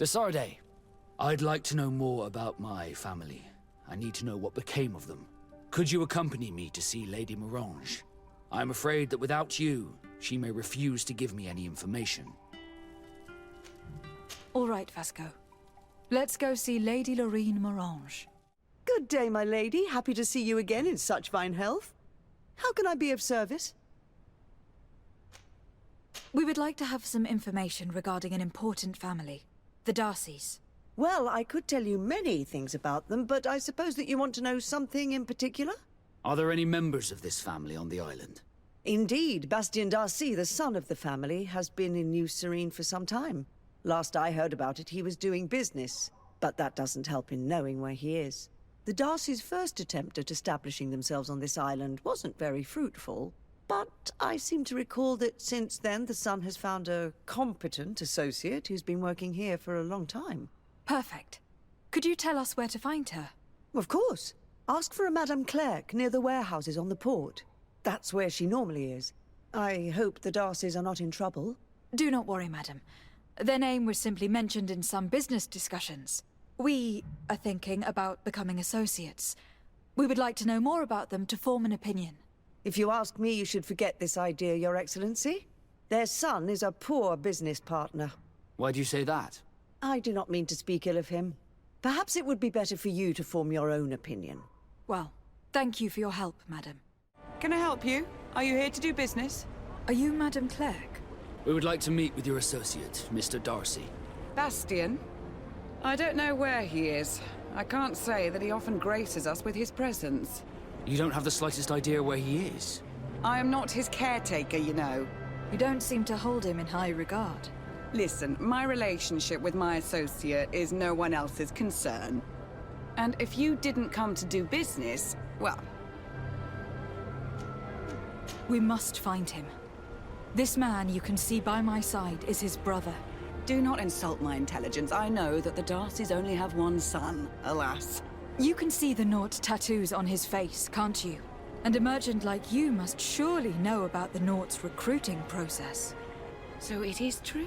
Desarde, I'd like to know more about my family. I need to know what became of them. Could you accompany me to see Lady Morange? I'm afraid that without you, she may refuse to give me any information. All right, Vasco. Let's go see Lady Lorraine Morange. Good day, my lady. Happy to see you again in such fine health. How can I be of service? We would like to have some information regarding an important family, the Darcys. Well, I could tell you many things about them, but I suppose that you want to know something in particular? Are there any members of this family on the island? Indeed, Bastien Darcy, the son of the family, has been in New Serene for some time. Last I heard about it, he was doing business, but that doesn't help in knowing where he is. The Darcys' first attempt at establishing themselves on this island wasn't very fruitful, but I seem to recall that since then the son has found a competent associate who's been working here for a long time. Perfect. Could you tell us where to find her? Of course. Ask for a Madame Clerc near the warehouses on the port. That's where she normally is. I hope the Darcys are not in trouble. Do not worry, madam. Their name was simply mentioned in some business discussions. We are thinking about becoming associates. We would like to know more about them to form an opinion. If you ask me, you should forget this idea, Your Excellency. Their son is a poor business partner. Why do you say that? I do not mean to speak ill of him. Perhaps it would be better for you to form your own opinion. Well, thank you for your help, madam. Can I help you? Are you here to do business? Are you Madame Clerc? We would like to meet with your associate, Mr. Darcy. Bastien? I don't know where he is. I can't say that he often graces us with his presence. You don't have the slightest idea where he is? I am not his caretaker, you know. You don't seem to hold him in high regard. Listen, my relationship with my associate is no one else's concern. And if you didn't come to do business, well... We must find him. This man you can see by my side is his brother. Do not insult my intelligence. I know that the Darcys only have one son, alas. You can see the Naut tattoos on his face, can't you? And a merchant like you must surely know about the Naut's recruiting process. So it is true.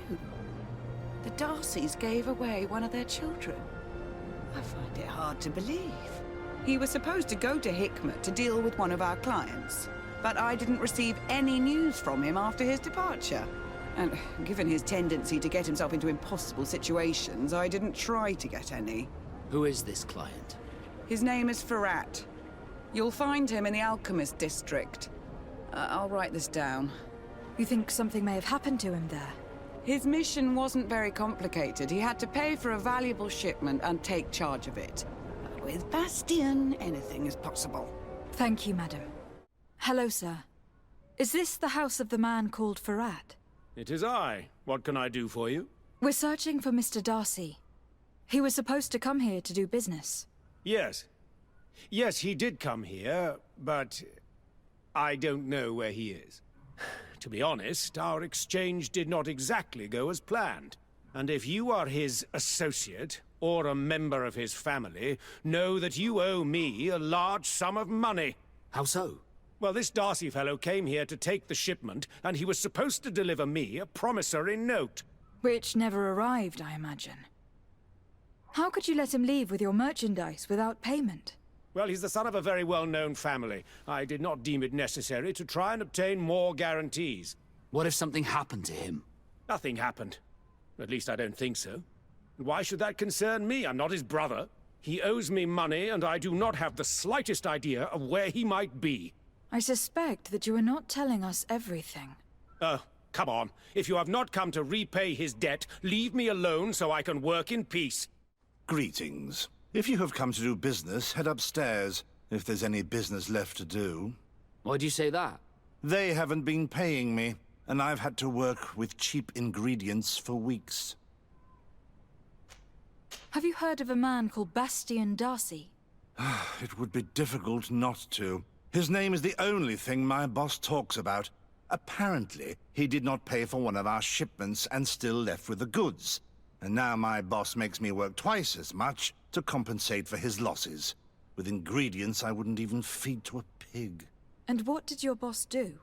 The Darcys gave away one of their children. I find it hard to believe. He was supposed to go to Hikmet to deal with one of our clients, but I didn't receive any news from him after his departure. And given his tendency to get himself into impossible situations, I didn't try to get any. Who is this client? His name is Ferrat. You'll find him in the Alchemist district. I'll write this down. You think something may have happened to him there? His mission wasn't very complicated. He had to pay for a valuable shipment and take charge of it. With Bastien, anything is possible. Thank you, madam. Hello, sir. Is this the house of the man called Ferrat? It is I. What can I do for you? We're searching for Mr. Darcy. He was supposed to come here to do business. Yes. Yes, he did come here, but I don't know where he is. To be honest, our exchange did not exactly go as planned. And if you are his associate, or a member of his family, know that you owe me a large sum of money. How so? Well, this Darcy fellow came here to take the shipment, and he was supposed to deliver me a promissory note. Which never arrived, I imagine. How could you let him leave with your merchandise without payment? Well, he's the son of a very well-known family. I did not deem it necessary to try and obtain more guarantees. What if something happened to him? Nothing happened. At least I don't think so. Why should that concern me? I'm not his brother. He owes me money, and I do not have the slightest idea of where he might be. I suspect that you are not telling us everything. Come on. If you have not come to repay his debt, leave me alone so I can work in peace. Greetings. If you have come to do business, head upstairs, if there's any business left to do. Why do you say that? They haven't been paying me, and I've had to work with cheap ingredients for weeks. Have you heard of a man called Bastien Darcy? It would be difficult not to. His name is the only thing my boss talks about. Apparently, he did not pay for one of our shipments and still left with the goods. And now my boss makes me work twice as much to compensate for his losses. With ingredients I wouldn't even feed to a pig. And what did your boss do?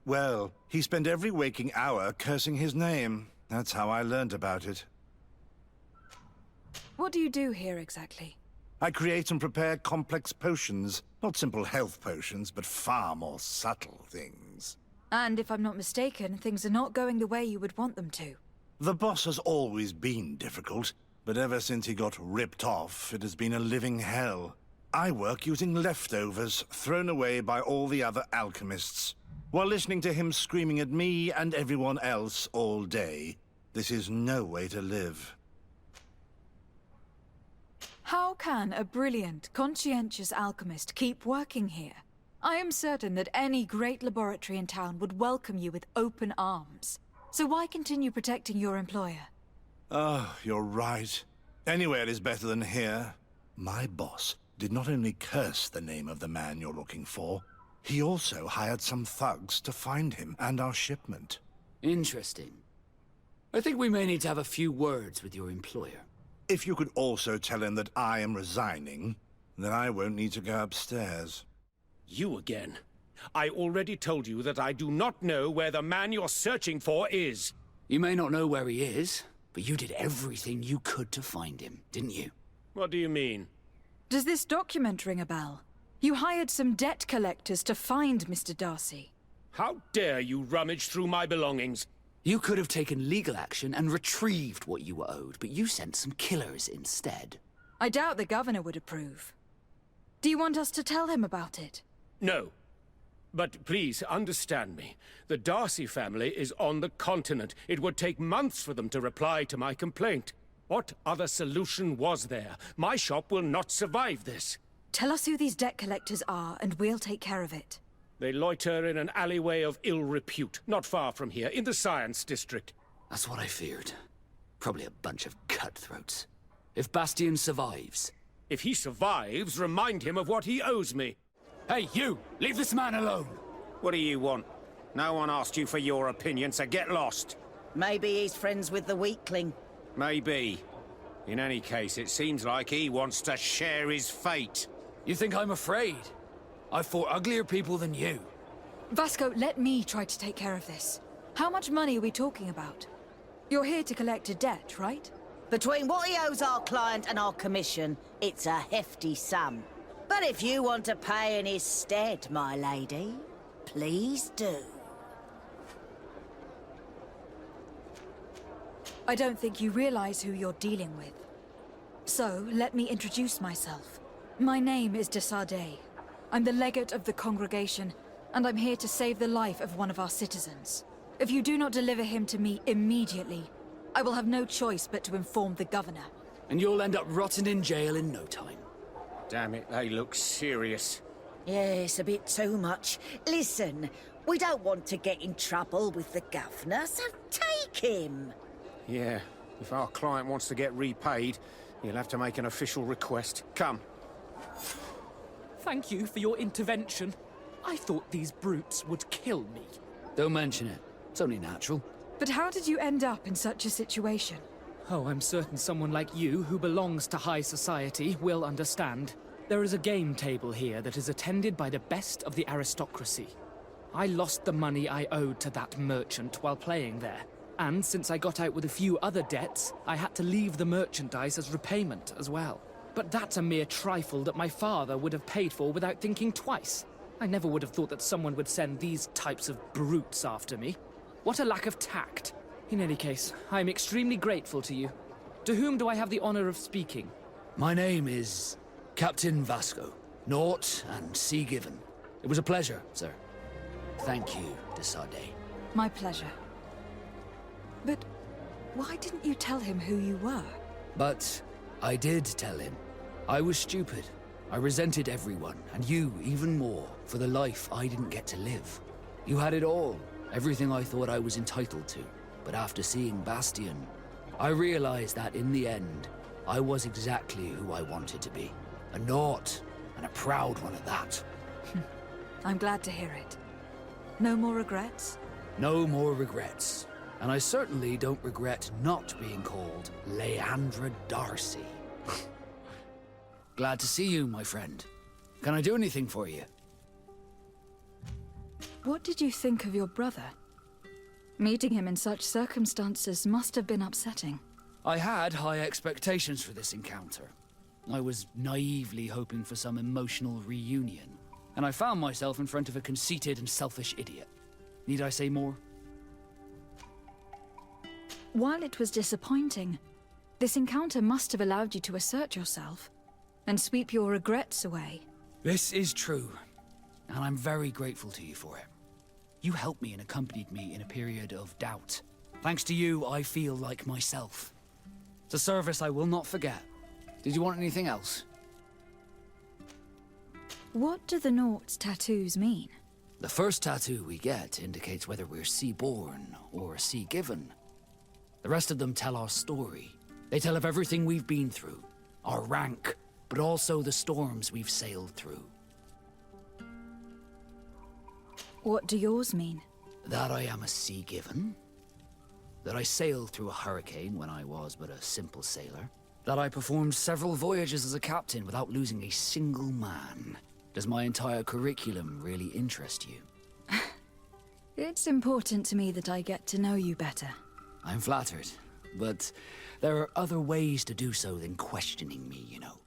Well, he spent every waking hour cursing his name. That's how I learned about it. what do you do here exactly? I create and prepare complex potions. Not simple health potions, but far more subtle things. And if I'm not mistaken, things are not going the way you would want them to. The boss has always been difficult, but ever since he got ripped off, it has been a living hell. I work using leftovers thrown away by all the other alchemists, while listening to him screaming at me and everyone else all day. This is no way to live. How can a brilliant, conscientious alchemist keep working here? I am certain that any great laboratory in town would welcome you with open arms. So why continue protecting your employer? Oh, you're right. Anywhere is better than here. My boss did not only curse the name of the man you're looking for, he also hired some thugs to find him and our shipment. Interesting. I think we may need to have a few words with your employer. If you could also tell him that I am resigning, then I won't need to go upstairs. You again. I already told you that I do not know where the man you're searching for is. You may not know where he is, but you did everything you could to find him, didn't you? What do you mean? Does this document ring a bell? You hired some debt collectors to find Mr. Darcy. How dare you rummage through my belongings? You could have taken legal action and retrieved what you were owed, but you sent some killers instead. I doubt the governor would approve. Do you want us to tell him about it? No. But please understand me. The Darcy family is on the continent. It would take months for them to reply to my complaint. What other solution was there? My shop will not survive this. Tell us who these debt collectors are, and we'll take care of it. They loiter in an alleyway of ill repute, not far from here, in the Science District. That's what I feared. Probably a bunch of cutthroats. If Bastian survives... If he survives, remind him of what he owes me. Hey, you! Leave this man alone! What do you want? No one asked you for your opinion, so get lost. Maybe he's friends with the weakling. Maybe. In any case, it seems like he wants to share his fate. You think I'm afraid? I fought uglier people than you. Vasco, let me try to take care of this. How much money are we talking about? You're here to collect a debt, right? Between what he owes our client and our commission, it's a hefty sum. But if you want to pay in his stead, my lady, please do. I don't think you realize who you're dealing with. So, let me introduce myself. My name is de Sardet. I'm the legate of the congregation, and I'm here to save the life of one of our citizens. If you do not deliver him to me immediately, I will have no choice but to inform the governor. And you'll end up rotting in jail in no time. Damn it, they look serious. Yes, a bit too much. Listen, we don't want to get in trouble with the governor, so take him. Yeah, if our client wants to get repaid, he'll have to make an official request. Come. Thank you for your intervention. I thought these brutes would kill me. Don't mention it. It's only natural. But how did you end up in such a situation? Oh, I'm certain someone like you, who belongs to high society, will understand. There is a game table here that is attended by the best of the aristocracy. I lost the money I owed to that merchant while playing there. And since I got out with a few other debts, I had to leave the merchandise as repayment as well. But that's a mere trifle that my father would have paid for without thinking twice. I never would have thought that someone would send these types of brutes after me. What a lack of tact. In any case, I am extremely grateful to you. To whom do I have the honor of speaking? My name is Captain Vasco. Naught and sea given. It was a pleasure, sir. Thank you, de Sardet. My pleasure. But why didn't you tell him who you were? But I did tell him. I was stupid. I resented everyone, and you even more, for the life I didn't get to live. You had it all, everything I thought I was entitled to. But after seeing Bastian, I realized that in the end, I was exactly who I wanted to be. A naught, and a proud one at that. I'm glad to hear it. No more regrets? No more regrets. And I certainly don't regret not being called Leandra Darcy. Glad to see you, my friend. Can I do anything for you? What did you think of your brother? Meeting him in such circumstances must have been upsetting. I had high expectations for this encounter. I was naively hoping for some emotional reunion, and I found myself in front of a conceited and selfish idiot. Need I say more? While it was disappointing, this encounter must have allowed you to assert yourself and sweep your regrets away. This is true, and I'm very grateful to you for it. You helped me and accompanied me in a period of doubt. Thanks to you, I feel like myself. It's a service I will not forget. Did you want anything else? What do the Naught's tattoos mean? The first tattoo we get indicates whether we're sea-born or sea-given. The rest of them tell our story. They tell of everything we've been through, our rank, but also the storms we've sailed through. What do yours mean? That I am a sea-given. That I sailed through a hurricane when I was but a simple sailor. That I performed several voyages as a captain without losing a single man. Does my entire curriculum really interest you? It's important to me that I get to know you better. I'm flattered, but there are other ways to do so than questioning me, you know.